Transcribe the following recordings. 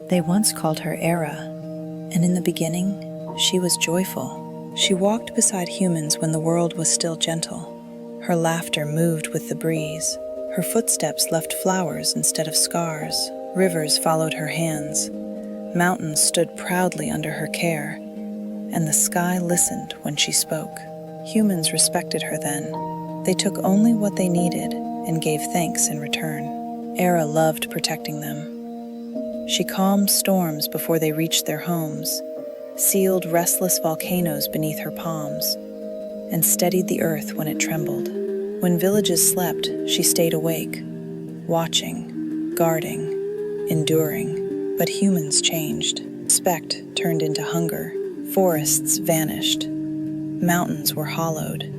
They once called her Era, and in the beginning, she was joyful. She walked beside humans when the world was still gentle. Her laughter moved with the breeze. Her footsteps left flowers instead of scars. Rivers followed her hands. Mountains stood proudly under her care, and the sky listened when she spoke. Humans respected her then. They took only what they needed and gave thanks in return. Era loved protecting them. She calmed storms before they reached their homes, sealed restless volcanoes beneath her palms, and steadied the earth when it trembled. When villages slept, she stayed awake, watching, guarding, enduring. But humans changed. Respect turned into hunger. Forests vanished. Mountains were hollowed.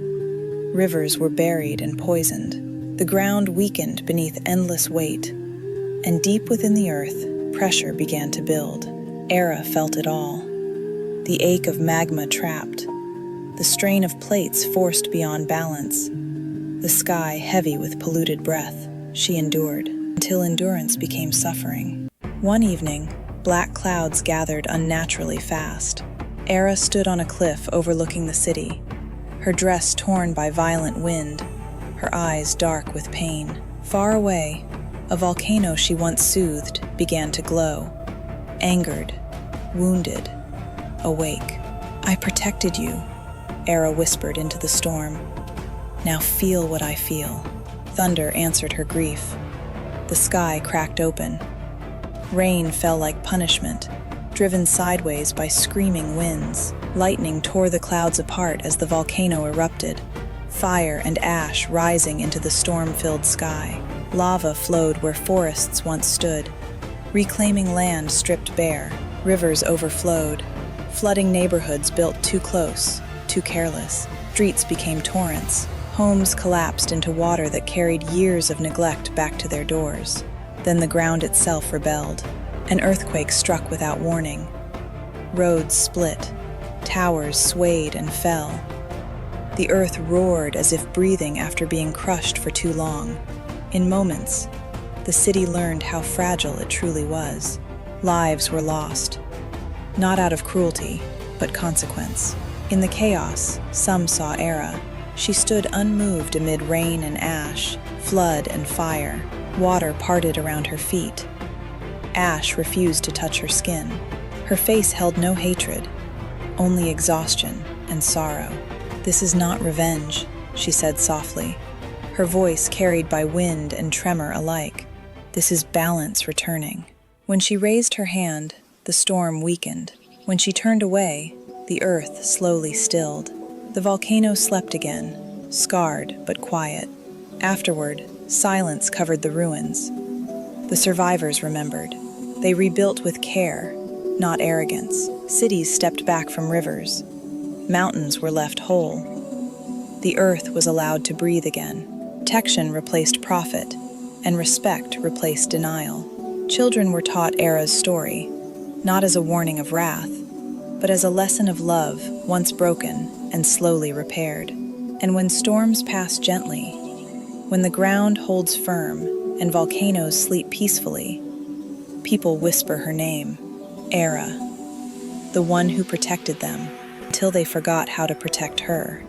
Rivers were buried and poisoned. The ground weakened beneath endless weight, and deep within the earth, pressure began to build. Era felt it all. The ache of magma trapped, the strain of plates forced beyond balance, the sky heavy with polluted breath. She endured, until endurance became suffering. One evening, black clouds gathered unnaturally fast. Era stood on a cliff overlooking the city, her dress torn by violent wind, her eyes dark with pain. Far away, a volcano she once soothed began to glow. Angered, wounded, awake. "I protected you," Era whispered into the storm. "Now feel what I feel." Thunder answered her grief. The sky cracked open. Rain fell like punishment, driven sideways by screaming winds. Lightning tore the clouds apart as the volcano erupted, fire and ash rising into the storm-filled sky. Lava flowed where forests once stood, reclaiming land stripped bare. Rivers overflowed, flooding neighborhoods built too close, too careless. Streets became torrents. Homes collapsed into water that carried years of neglect back to their doors. Then the ground itself rebelled. An earthquake struck without warning. Roads split. Towers swayed and fell. The earth roared as if breathing after being crushed for too long. In moments, the city learned how fragile it truly was. Lives were lost, not out of cruelty, but consequence. In the chaos, some saw Era. She stood unmoved amid rain and ash, flood and fire. Water parted around her feet. Ash refused to touch her skin. Her face held no hatred, only exhaustion and sorrow. "This is not revenge," she said softly, her voice carried by wind and tremor alike. "This is balance returning." When she raised her hand, the storm weakened. When she turned away, the earth slowly stilled. The volcano slept again, scarred but quiet. Afterward, silence covered the ruins. The survivors remembered. They rebuilt with care, not arrogance. Cities stepped back from rivers. Mountains were left whole. The earth was allowed to breathe again. Protection replaced profit, and respect replaced denial. Children were taught Era's story, not as a warning of wrath, but as a lesson of love once broken and slowly repaired. And when storms pass gently, when the ground holds firm and volcanoes sleep peacefully, people whisper her name, Era, the one who protected them, until they forgot how to protect her.